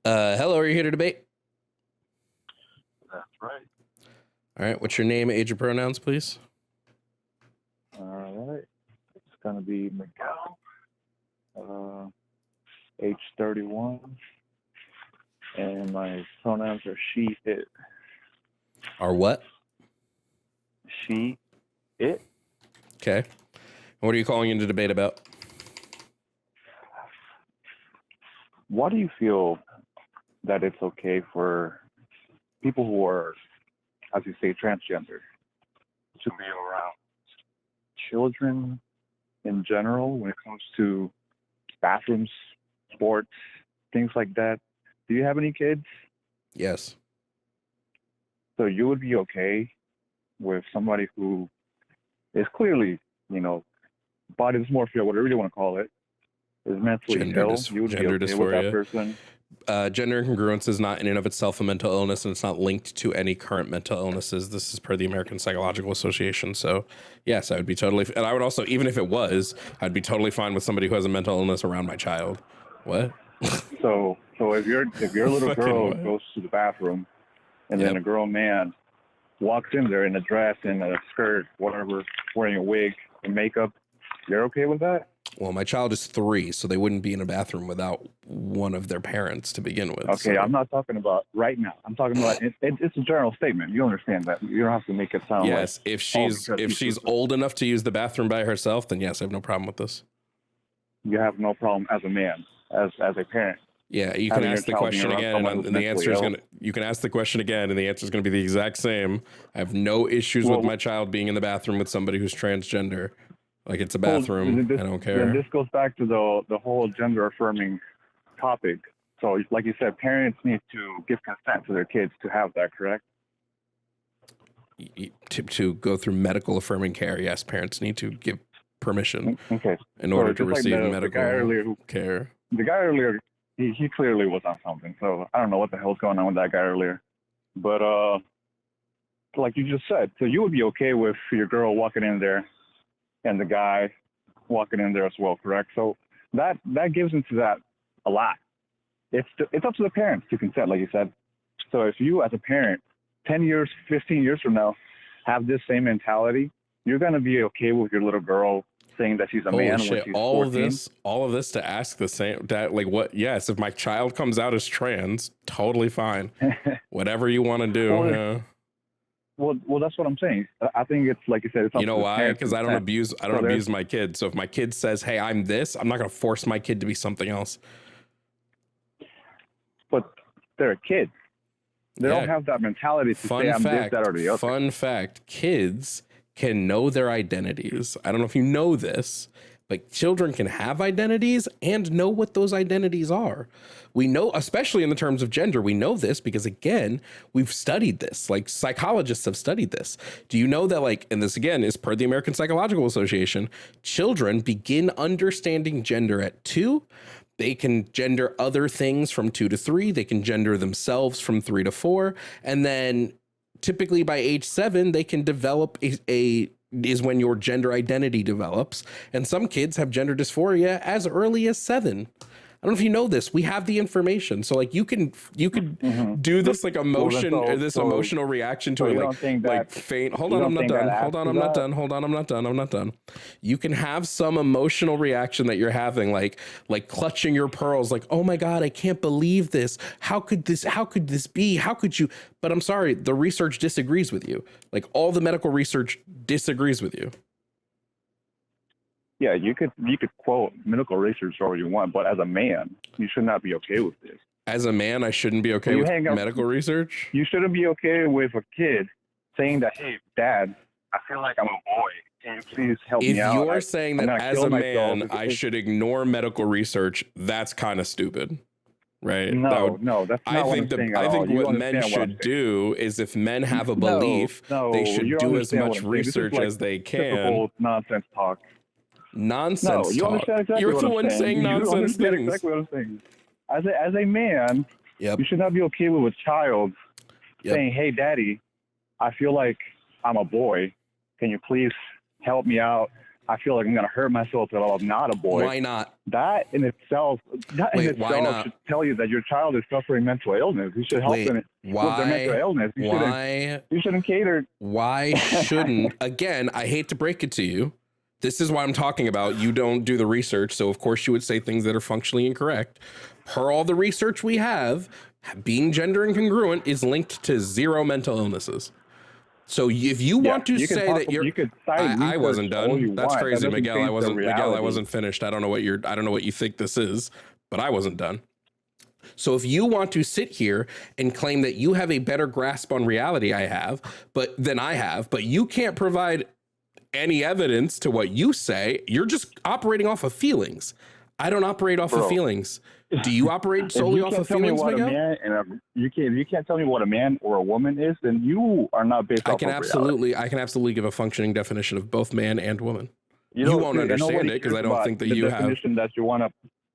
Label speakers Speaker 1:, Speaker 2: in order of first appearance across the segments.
Speaker 1: Hello, are you here to debate?
Speaker 2: That's right.
Speaker 1: All right, what's your name, age, and pronouns, please?
Speaker 2: All right. It's going to be Miguel, age 31, and my pronouns are she, it.
Speaker 1: Are what?
Speaker 2: She, it.
Speaker 1: Okay. And what are you calling in to debate about?
Speaker 2: Why do you feel that it's okay for people who are, as you say, transgender, to be around children in general when it comes to bathrooms, sports, things like that? Do you have any kids?
Speaker 1: Yes.
Speaker 2: So you would be okay with somebody who is clearly, body dysmorphia, whatever you want to call it, is mentally ill. You would be okay
Speaker 1: dysphoria.
Speaker 2: with that person?
Speaker 1: Gender incongruence is not in and of itself a mental illness, and it's not linked to any current mental illnesses. This is per the American Psychological Association. So yes, I would be totally, and I would also, even if it was, I'd be totally fine with somebody who has a mental illness around my child. What?
Speaker 2: So if your little girl goes to the bathroom and then a grown man walks in there in a dress and a skirt, whatever, wearing a wig and makeup, you're okay with that?
Speaker 1: Well, my child is 3, so they wouldn't be in a bathroom without one of their parents to begin with.
Speaker 2: Okay,
Speaker 1: so.
Speaker 2: I'm not talking about right now. I'm talking about it's a general statement. You understand that. You don't have to make it sound like.
Speaker 1: Yes, if she's old enough to use the bathroom by herself, then yes, I have no problem with this.
Speaker 2: You have no problem as a man, as a parent.
Speaker 1: Yeah, you can ask the question again, and the answer is you can ask the question again, and the answer is going to be the exact same. I have no issues with my child being in the bathroom with somebody who's transgender. Like, it's a bathroom. I don't care.
Speaker 2: And this goes back to the whole gender affirming topic. So, like you said, parents need to give consent to their kids to have that, correct?
Speaker 1: To go through medical affirming care, yes, parents need to give permission in order to receive medical care.
Speaker 2: The guy earlier, he clearly was on something. So I don't know what the hell's going on with that guy earlier. But like you just said, so you would be okay with your girl walking in there and the guy walking in there as well, correct? So that gives into that a lot. It's up to the parents to consent, like you said. So if you as a parent, 10 years, 15 years from now, have this same mentality, you're going to be okay with your little girl saying that she's a man when she's 14.
Speaker 1: All of this to ask the same, that like what? Yes, if my child comes out as trans, totally fine. Whatever you want to do.
Speaker 2: Well, that's what I'm saying. I think it's like you said. It's up to
Speaker 1: why? Because I don't abuse my kid. So if my kid says, "Hey, I'm this," I'm not going to force my kid to be something else.
Speaker 2: But they're a kid. They don't have that mentality to say I'm this, that, or the other.
Speaker 1: Fun fact: kids can know their identities. I don't know if you know this, but children can have identities and know what those identities are. We know, especially in the terms of gender, we know this because, again, we've studied this. Like, psychologists have studied this. Do you know that, like, and this, again, is per the American Psychological Association, children begin understanding gender at 2. They can gender other things from 2 to 3. They can gender themselves from 3 to 4. And then typically by age 7, they can develop is when your gender identity develops. And some kids have gender dysphoria as early as 7. I don't know if you know this. We have the information, so like you can do this like emotional reaction to it, like faint. Hold on, I'm not done. I'm not done. You can have some emotional reaction that you're having, like clutching your pearls, like, oh my God, I can't believe this. How could this be? How could you? But I'm sorry, the research disagrees with you. Like, all the medical research disagrees with you.
Speaker 2: Yeah, you could quote medical research all you want, but as a man, you should not be okay with this.
Speaker 1: As a man, I shouldn't be okay with medical research?
Speaker 2: You shouldn't be okay with a kid saying that, hey, Dad, I feel like I'm a boy. Can you please help me out?
Speaker 1: If you're saying that as a man, I should ignore medical research, that's kind of stupid. Right?
Speaker 2: No, that's not what I'm saying at all.
Speaker 1: I think what men should do is, if men have a belief, they should do as much research as they can.
Speaker 2: Typical nonsense talk.
Speaker 1: Nonsense
Speaker 2: you
Speaker 1: talk.
Speaker 2: Understand exactly
Speaker 1: You're the one saying nonsense things.
Speaker 2: Exactly what I'm saying. As a man,
Speaker 1: you
Speaker 2: should not be okay with a child saying, "Hey, Daddy, I feel like I'm a boy. Can you please help me out? I feel like I'm going to hurt myself if I'm not a boy.
Speaker 1: Why not?
Speaker 2: That in itself
Speaker 1: why not?
Speaker 2: should tell you that your child is suffering mental illness. You should help them with their mental illness. You shouldn't cater.
Speaker 1: Why shouldn't? Again, I hate to break it to you. This is why I'm talking about. You don't do the research, so of course you would say things that are functionally incorrect. Per all the research we have, being gender incongruent is linked to 0 mental illnesses. So if you want to say that I wasn't done. That's crazy, Miguel. I wasn't finished. I don't know what you think this is, but I wasn't done. So if you want to sit here and claim that you have a better grasp on reality than I have, but you can't provide any evidence to what you say, you're just operating off of feelings. I don't operate off of feelings. Do you operate solely off of feelings, Miguel?
Speaker 2: You can't tell me what a man or a woman is, then you are not based off of reality.
Speaker 1: I can absolutely give a functioning definition of both man and woman. You won't understand it because I don't think that you have.
Speaker 2: That you want to.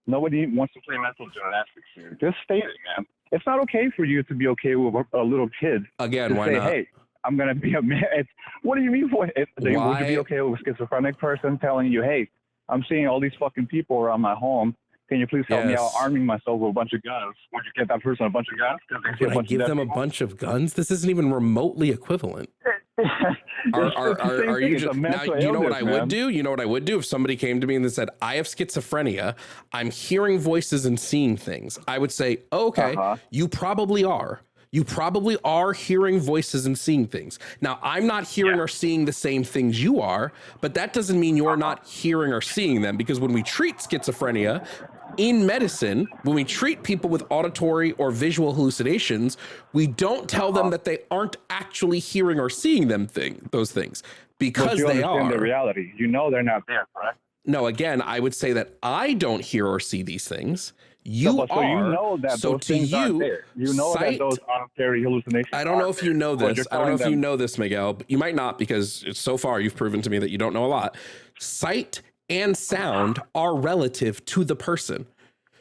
Speaker 2: Nobody wants to play mental gymnastics here. Just state it, man. It's not okay for you to be okay with a little kid.
Speaker 1: Again, why not?
Speaker 2: Hey, I'm gonna be a man. What do you mean? Would you be okay with a schizophrenic person telling you, hey, I'm seeing all these fucking people around my home. Can you please help me out arming myself with a bunch of guns? Would you get that person a bunch of guns?
Speaker 1: Would I give them a bunch of guns? This isn't even remotely equivalent. Are you just now? You know what I would do? You know what I would do if somebody came to me and they said, "I have schizophrenia. I'm hearing voices and seeing things." I would say, oh, "Okay, you probably are." You probably are hearing voices and seeing things. Now, I'm not hearing or seeing the same things you are, but that doesn't mean you're not hearing or seeing them, because when we treat schizophrenia in medicine, when we treat people with auditory or visual hallucinations, we don't tell them that they aren't actually hearing or seeing those things, because they are.
Speaker 2: The reality. You know they're not there, correct?
Speaker 1: No, again, I would say that I don't hear or see these things. You are.
Speaker 2: So you know that those things aren't there. You know that those auditory hallucinations.
Speaker 1: I don't know if you know this. I don't know if you know this, Miguel. But you might not, because so far you've proven to me that you don't know a lot. Sight and sound are relative to the person.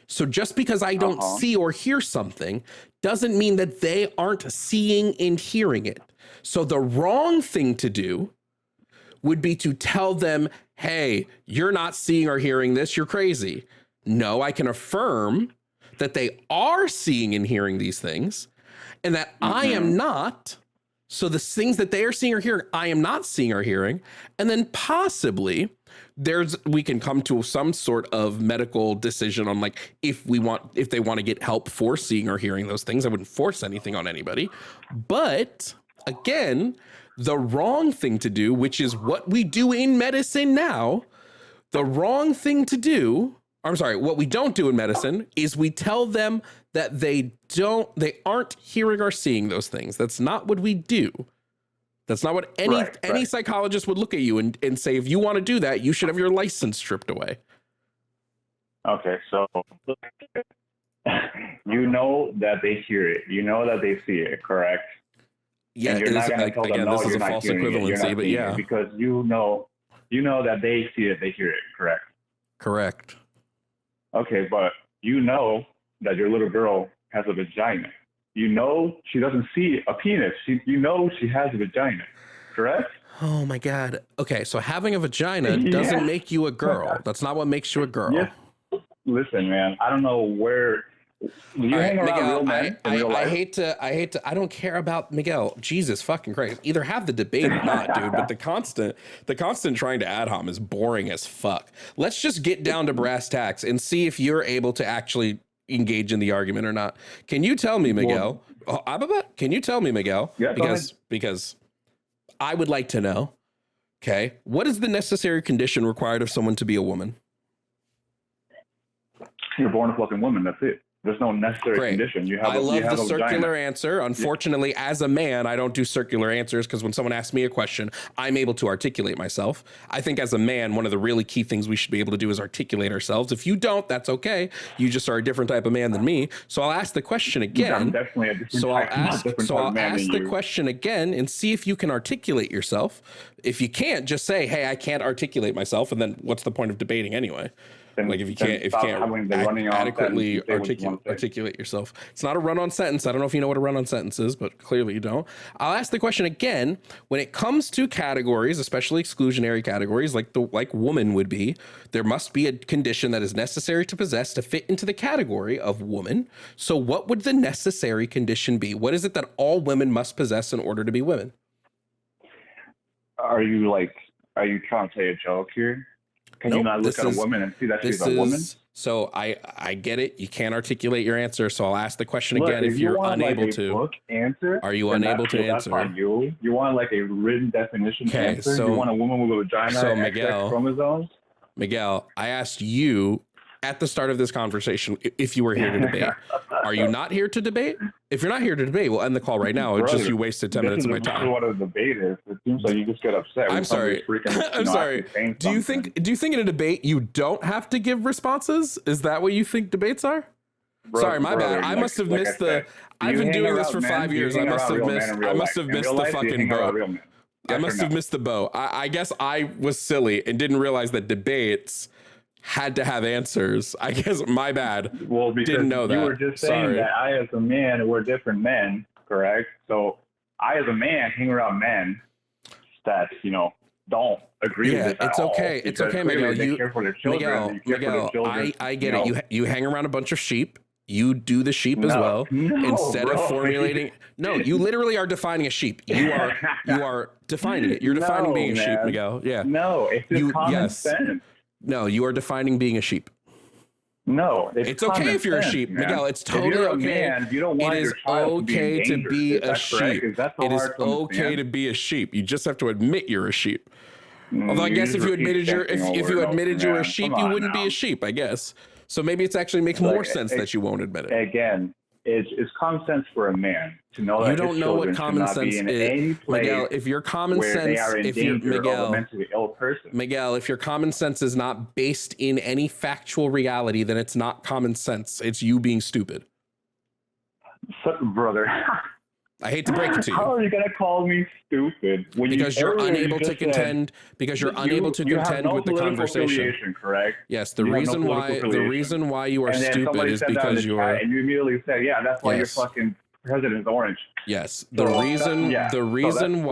Speaker 1: So just because I don't see or hear something doesn't mean that they aren't seeing and hearing it. So the wrong thing to do would be to tell them, hey, you're not seeing or hearing this, you're crazy. No, I can affirm that they are seeing and hearing these things, and that I am not. So the things that they are seeing or hearing, I am not seeing or hearing. And then possibly we can come to some sort of medical decision on, like, if they want to get help for seeing or hearing those things. I wouldn't force anything on anybody. But again, the wrong thing to do, which is what we do in medicine now, what we don't do in medicine is we tell them that they aren't hearing or seeing those things. That's not what we do. That's not what any psychologist would look at you and say, if you want to do that, you should have your license stripped away.
Speaker 2: Okay, so you know that they hear it. You know that they see it, correct?
Speaker 1: Yeah, and you're not going to tell them, no, you're not hearing it, but yeah.
Speaker 2: Because you know that they see it, they hear it, correct?
Speaker 1: Correct.
Speaker 2: Okay, but you know that your little girl has a vagina. You know she doesn't see a penis. You know she has a vagina, correct?
Speaker 1: Oh my God. Okay, so having a vagina doesn't make you a girl. That's not what makes you a girl.
Speaker 2: Yeah. Listen, man, I don't know where you hang around
Speaker 1: Miguel,
Speaker 2: real men in real life.
Speaker 1: I don't care about Miguel. Jesus fucking Christ. Either have the debate or not, dude. But the constant trying to ad hom is boring as fuck. Let's just get down to brass tacks and see if you're able to actually engage in the argument or not. Can you tell me, Miguel? Can you tell me, Miguel?
Speaker 2: Yeah,
Speaker 1: because I would like to know. Okay, what is the necessary condition required of someone to be a woman?
Speaker 2: You're born a fucking woman. That's it. There's no necessary condition.
Speaker 1: I love the circular answer. Unfortunately, as a man, I don't do circular answers, because when someone asks me a question, I'm able to articulate myself. I think as a man, one of the really key things we should be able to do is articulate ourselves. If you don't, that's okay. You just are a different type of man than me. So I'll ask the question again.
Speaker 2: I'm definitely a different
Speaker 1: I'll ask the question again and see if you can articulate yourself. If you can't, just say, hey, I can't articulate myself. And then what's the point of debating anyway? Like if you can't adequately articulate yourself. It's not a run-on sentence. I don't know if you know what a run-on sentence is, but clearly you don't. I'll ask the question again. When it comes to categories, especially exclusionary categories, like woman would be, there must be a condition that is necessary to possess to fit into the category of woman. So what would the necessary condition be? What is it that all women must possess in order to be women?
Speaker 2: Are you trying to play a joke here? Can you not look at a woman and see that she's a woman?
Speaker 1: So I get it. You can't articulate your answer. So I'll ask the question again. If you're unable to, are you unable to answer?
Speaker 2: You want like a written definition answer?
Speaker 1: So,
Speaker 2: you want a woman with a vagina and X chromosomes?
Speaker 1: Miguel, I asked you at the start of this conversation if you were here to debate. Are you not here to debate? If you're not here to debate, we'll end the call right now. It's just you wasted 10 minutes of my time.
Speaker 2: What a debate is. It seems like you just get upset.
Speaker 1: I'm sorry. I'm sorry. Do you think in a debate you don't have to give responses? Is that what you think debates are? Sorry, my bad. I must have missed the. I've been doing this for 5 years. I must have missed the fucking boat. I must have missed the boat. I guess I was silly and didn't realize that debates had to have answers. I guess my bad.
Speaker 2: Well, because
Speaker 1: didn't know that.
Speaker 2: You were just saying that I, as a man, we're different men, correct? So I, as a man, hang around men that don't agree with this.
Speaker 1: It's okay. It's okay, Miguel. Miguel, I get it. You hang around a bunch of sheep. You do the sheep as well. Instead of formulating. No, you literally are defining a sheep. You are defining it. You're defining being a sheep, Miguel. Yeah.
Speaker 2: No, it's just common sense.
Speaker 1: No, you are defining being a sheep.
Speaker 2: No,
Speaker 1: it's okay if you're a sheep, man. Miguel. It's totally okay.
Speaker 2: Man, you don't want
Speaker 1: it is okay to be a sheep. It is okay to be a sheep. You just have to admit you're a sheep. Although I guess if you admitted you're a sheep, you wouldn't be a sheep, I guess. So maybe it actually makes more sense that you won't admit it.
Speaker 2: Again, it's common sense for a man to know that
Speaker 1: you don't know what common sense is, Miguel. If your common sense, if you're Miguel, if your common sense is not based in any factual reality, then it's not common sense. It's you being stupid.
Speaker 2: Brother.
Speaker 1: I hate to break it to you.
Speaker 2: How are you gonna call me stupid?
Speaker 1: Because you're unable to contend. Because you're unable to contend with the conversation.
Speaker 2: Correct?
Speaker 1: Yes. The reason why you are stupid is because you are.
Speaker 2: And you immediately said, "Yeah, that's why your fucking president is orange."
Speaker 1: Yes. The reason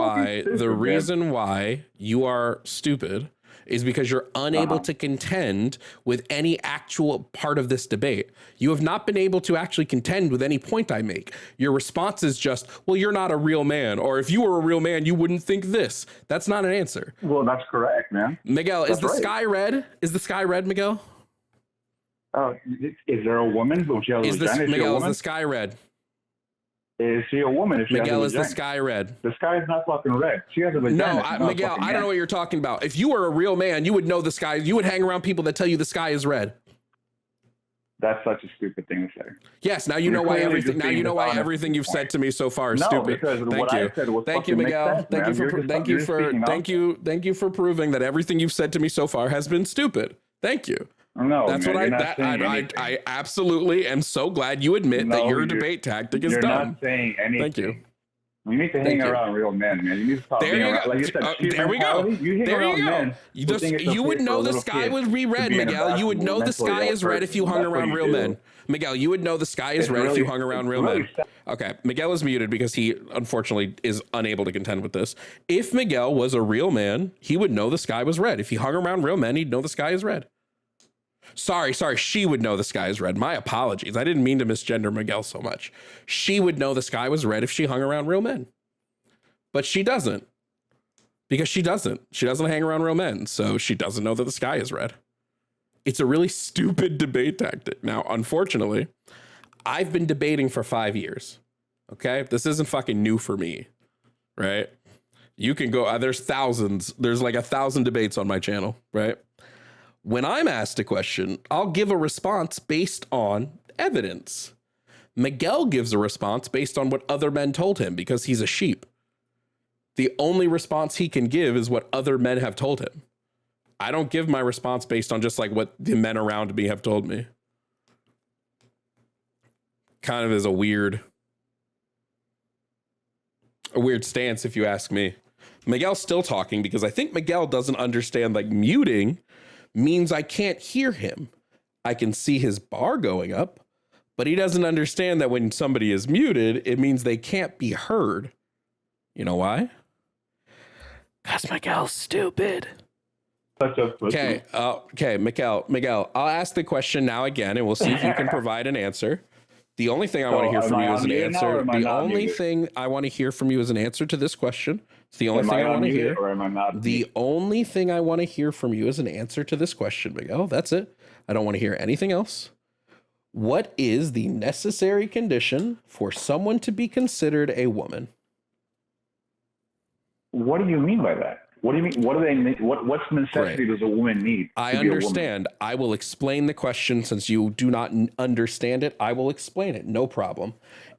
Speaker 1: why you are stupid is because you're unable to contend with any actual part of this debate. You have not been able to actually contend with any point I make. Your response is just, well, you're not a real man. Or if you were a real man, you wouldn't think this. That's not an answer.
Speaker 2: Well, that's correct, man.
Speaker 1: Miguel, is the sky red? Is the sky red, Miguel?
Speaker 2: Is there a woman?
Speaker 1: Miguel, is the sky red?
Speaker 2: Is she a woman? If she
Speaker 1: Miguel, is the sky red?
Speaker 2: The sky is not fucking red. She has a vagina.
Speaker 1: No, Miguel, I don't know what you're talking about. If you were a real man, you would know the sky. You would hang around people that tell you the sky is red.
Speaker 2: That's such a stupid thing to say.
Speaker 1: Yes, now you know why everything. Now you know why everything you've said to me so far is stupid. Thank you, Miguel. Thank you for proving that everything you've said to me so far has been stupid. Thank you.
Speaker 2: No,
Speaker 1: that's
Speaker 2: man,
Speaker 1: what I absolutely am so glad you admit that your debate tactic is dumb.
Speaker 2: You're not saying anything.
Speaker 1: Thank you.
Speaker 2: You need to hang around real men, man. You need to stop being around. Like you said,
Speaker 1: there we go. You would know the sky would be red, Miguel. You would know the sky is red if you hung around real men. Miguel, you would know the sky is red if you hung around real men. Okay, Miguel is muted because he unfortunately is unable to contend with this. If Miguel was a real man, he would know the sky was red. If he hung around real men, he'd know the sky is red. Sorry, she would know the sky is red. My apologies. I didn't mean to misgender Miguel so much. She would know the sky was red if she hung around real men. But she doesn't. Because she doesn't. She doesn't hang around real men, so she doesn't know that the sky is red. It's a really stupid debate tactic. Now, unfortunately, I've been debating for 5 years. Okay? This isn't fucking new for me. Right? You can go, there's thousands. There's like 1,000 debates on my channel, right? When I'm asked a question, I'll give a response based on evidence. Miguel gives a response based on what other men told him because he's a sheep. The only response he can give is what other men have told him. I don't give my response based on just like what the men around me have told me. Kind of is a weird stance if you ask me. Miguel's still talking because I think Miguel doesn't understand like muting means I can't hear him. I can see his bar going up, but he doesn't understand that when somebody is muted, it means they can't be heard. You know why? Because Miguel's stupid. Okay, Miguel, I'll ask the question now again, and we'll see if you can provide an answer. The only thing I want to hear from you is an answer. The only thing I want to hear from you is an answer to this question. It's the only thing I want to hear. The only thing I want to hear from you is an answer to this question, Miguel. That's it. I don't want to hear anything else. What is the necessary condition for someone to be considered a woman?
Speaker 2: What do you mean by that? What do you mean? What do they need? What's necessity does a woman need?
Speaker 1: I understand. I will explain the question since you do not understand it. I will explain it. No problem.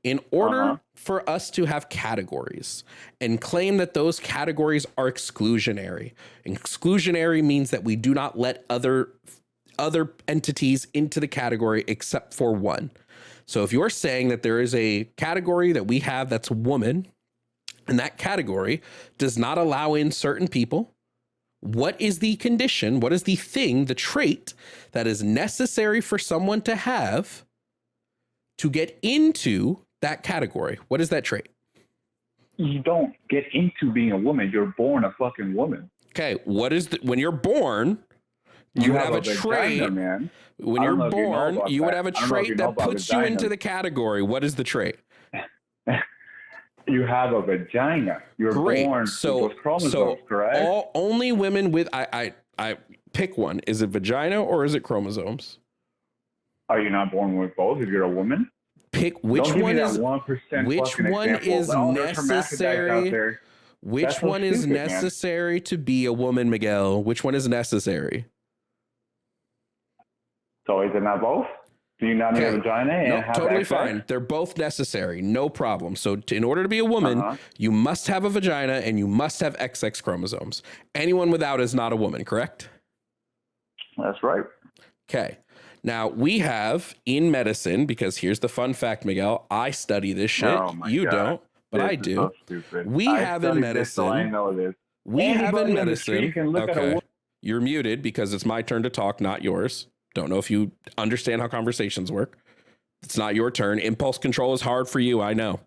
Speaker 1: In order for us to have categories and claim that those categories are exclusionary, exclusionary means that we do not let other entities into the category except for one. So if you're saying that there is a category that we have that's woman, and that category does not allow in certain people, what is the condition? What is the thing, the trait that is necessary for someone to have to get into that category? What is that trait?
Speaker 2: You don't get into being a woman. You're born a fucking woman.
Speaker 1: Okay. What is when you're born, you have a trait.
Speaker 2: Vagina, man.
Speaker 1: When you're born, you would have a trait that puts you into the category. What is the trait?
Speaker 2: You have a vagina. You're born with those chromosomes, correct?
Speaker 1: Only women with I pick one. Is it vagina or is it chromosomes?
Speaker 2: Are you not born with both if you're a woman?
Speaker 1: Pick which one is 1% which one is necessary. Which one is necessary to be a woman, Miguel? Which one is necessary?
Speaker 2: So is it not both? Do you not need a vagina? And have
Speaker 1: totally
Speaker 2: XX?
Speaker 1: fine. They're both necessary. No problem. So in order to be a woman, you must have a vagina and you must have XX chromosomes. Anyone without is not a woman, correct?
Speaker 2: That's right.
Speaker 1: Okay. Now we have in medicine, because here's the fun fact, Miguel, I study this shit. You don't, but I do.
Speaker 2: So stupid.
Speaker 1: We have in medicine.
Speaker 2: So I know this.
Speaker 1: We have in medicine.
Speaker 2: Okay.
Speaker 1: You're muted because it's my turn to talk, not yours. Don't know if you understand how conversations work. It's not your turn. Impulse control is hard for you, I know.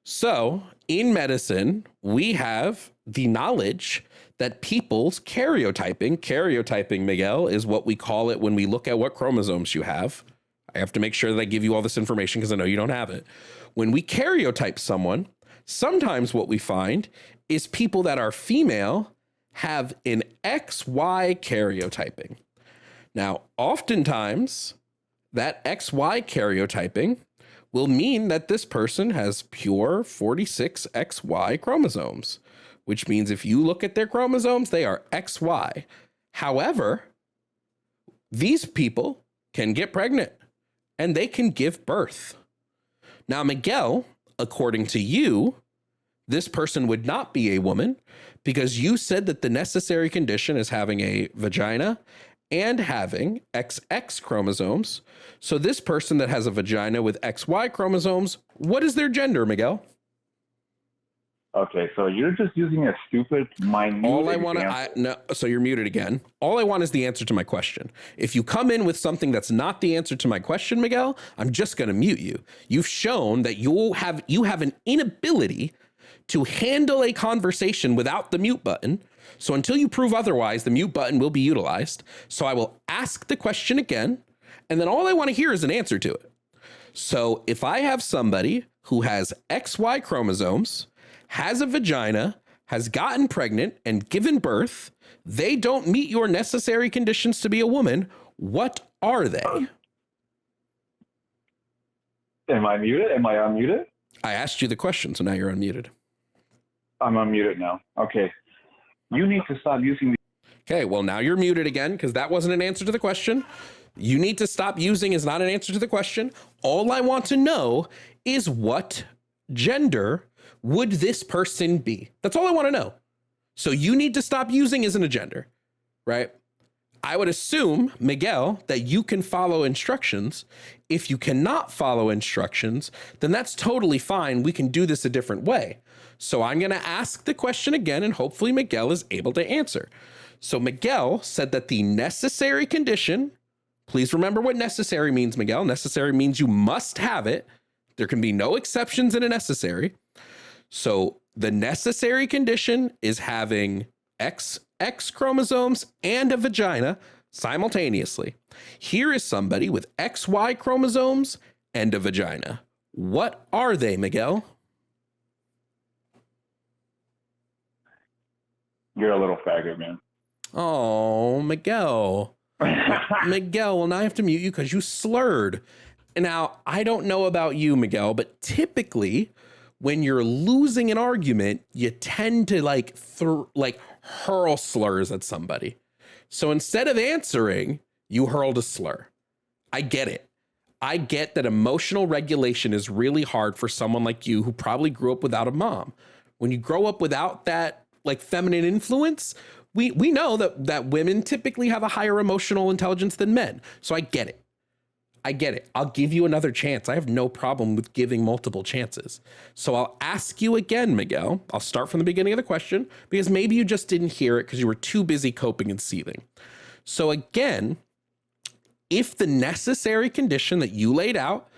Speaker 1: So in medicine, we have the knowledge that people's karyotyping, Miguel, is what we call it when we look at what chromosomes you have. I have to make sure that I give you all this information because I know you don't have it. When we karyotype someone, sometimes what we find is people that are female have an XY karyotyping. Now, oftentimes, that XY karyotyping will mean that this person has pure 46 XY chromosomes, which means if you look at their chromosomes, they are XY. However, these people can get pregnant and they can give birth. Now, Miguel, according to you, this person would not be a woman because you said that the necessary condition is having a vagina and having XX chromosomes. So this person that has a vagina with XY chromosomes, what is their gender, Miguel?
Speaker 2: Okay, so you're just using a stupid, minute
Speaker 1: All I want to, so you're muted again. All I want is the answer to my question. If you come in with something that's not the answer to my question, Miguel, I'm just going to mute you. You've shown that you have an inability to handle a conversation without the mute button. So until you prove otherwise, the mute button will be utilized. So I will ask the question again, and then all I want to hear is an answer to it. So if I have somebody who has XY chromosomes, has a vagina, has gotten pregnant and given birth, they don't meet your necessary conditions to be a woman, what are they?
Speaker 2: Am I muted? Am I unmuted?
Speaker 1: I asked you the question, so now you're unmuted.
Speaker 2: I'm unmuted now. Okay. You need to stop using the...
Speaker 1: Okay, well, now you're muted again because that wasn't an answer to the question. You need to stop using is not an answer to the question. All I want to know is what gender would this person be? That's all I want to know. So you need to stop using isn't a gender, right? I would assume, Miguel, that you can follow instructions. If you cannot follow instructions, then that's totally fine. We can do this a different way. So I'm going to ask the question again, and hopefully Miguel is able to answer. So Miguel said that the necessary condition, please remember what necessary means, Miguel. Necessary means you must have it. There can be no exceptions in a necessary. So the necessary condition is having XX chromosomes and a vagina simultaneously. Here is somebody with XY chromosomes and a vagina. What are they, Miguel?
Speaker 2: You're a little faggot, man.
Speaker 1: Oh, Miguel. Miguel, well, now I have to mute you because you slurred. And now, I don't know about you, Miguel, but typically when you're losing an argument, you tend to hurl slurs at somebody. So instead of answering, you hurled a slur. I get it. I get that emotional regulation is really hard for someone like you who probably grew up without a mom. When you grow up without that feminine influence, we know that women typically have a higher emotional intelligence than men. So I get it. I'll give you another chance. I have no problem with giving multiple chances. So I'll ask you again, Miguel. I'll start from the beginning of the question because maybe you just didn't hear it because you were too busy coping and seething. So again, if the necessary condition that you laid out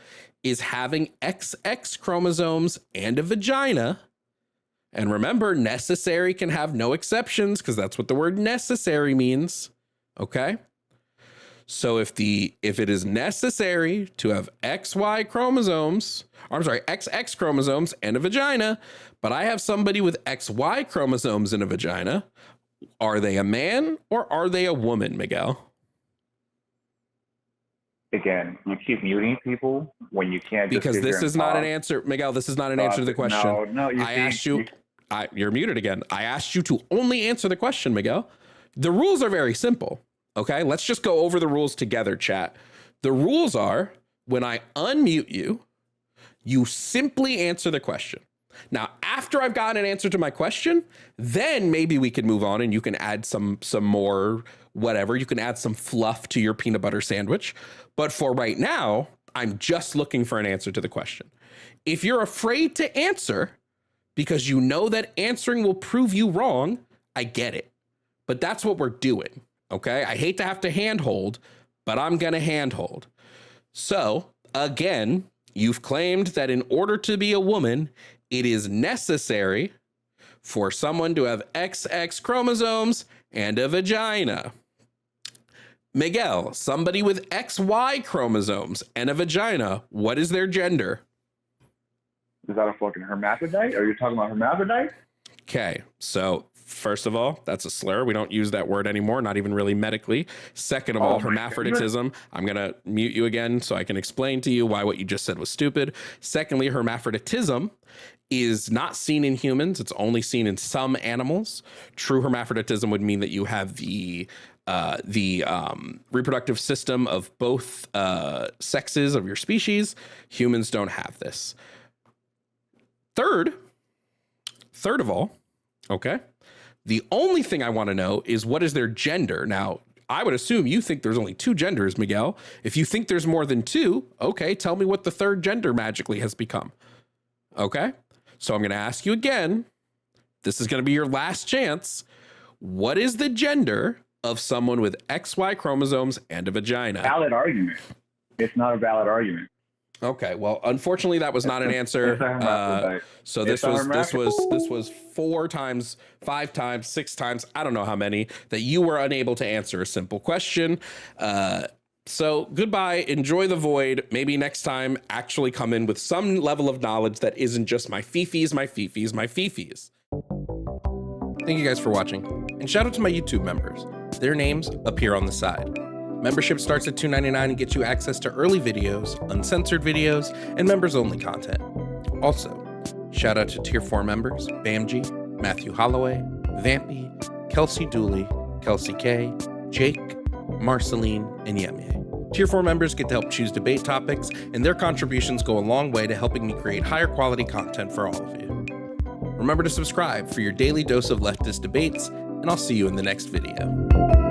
Speaker 1: is having XX chromosomes and a vagina, and remember, necessary can have no exceptions because that's what the word necessary means. Okay. So if it is necessary to have XX chromosomes and a vagina, but I have somebody with XY chromosomes and a vagina, are they a man or are they a woman, Miguel?
Speaker 2: Again, you keep muting people when you can't.
Speaker 1: Because this is not an answer, Miguel. This is not an answer to the question.
Speaker 2: No.
Speaker 1: You're muted again. I asked you to only answer the question, Miguel. The rules are very simple. Okay, let's just go over the rules together, chat. The rules are when I unmute you, you simply answer the question. Now, after I've gotten an answer to my question, then maybe we can move on and you can add some more whatever. You can add some fluff to your peanut butter sandwich. But for right now, I'm just looking for an answer to the question. If you're afraid to answer because you know that answering will prove you wrong, I get it. But that's what we're doing. Okay, I hate to have to handhold, but I'm going to handhold. So again, you've claimed that in order to be a woman, it is necessary for someone to have XX chromosomes and a vagina. Miguel, somebody with XY chromosomes and a vagina, what is their gender?
Speaker 2: Is that a fucking hermaphrodite? Are you talking about hermaphrodite?
Speaker 1: Okay, so first of all, that's a slur. We don't use that word anymore, not even really medically. Second of all, hermaphroditism. I'm going to mute you again so I can explain to you why what you just said was stupid. Secondly, hermaphroditism is not seen in humans. It's only seen in some animals. True hermaphroditism would mean that you have the reproductive system of both sexes of your species. Humans don't have this. Third of all, okay, the only thing I want to know is what is their gender. Now, I would assume you think there's only two genders, Miguel. If you think there's more than two, okay, tell me what the third gender magically has become. Okay, so I'm going to ask you again. This is going to be your last chance. What is the gender of someone with XY chromosomes and a vagina?
Speaker 2: Valid argument. It's not a valid argument.
Speaker 1: Okay, well, unfortunately, that was not an answer. So this was 4 times, 5 times, 6 times, I don't know how many, that you were unable to answer a simple question. So goodbye, enjoy the void. Maybe next time actually come in with some level of knowledge that isn't just my fifis. Thank you guys for watching, and shout out to my YouTube members. Their names appear on the side. Membership starts at $2.99 and gets you access to early videos, uncensored videos, and members-only content. Also, shout out to Tier 4 members, Bamji, Matthew Holloway, Vampy, Kelsey Dooley, Kelsey K, Jake, Marceline, and Yemye. Tier 4 members get to help choose debate topics, and their contributions go a long way to helping me create higher quality content for all of you. Remember to subscribe for your daily dose of leftist debates, and I'll see you in the next video.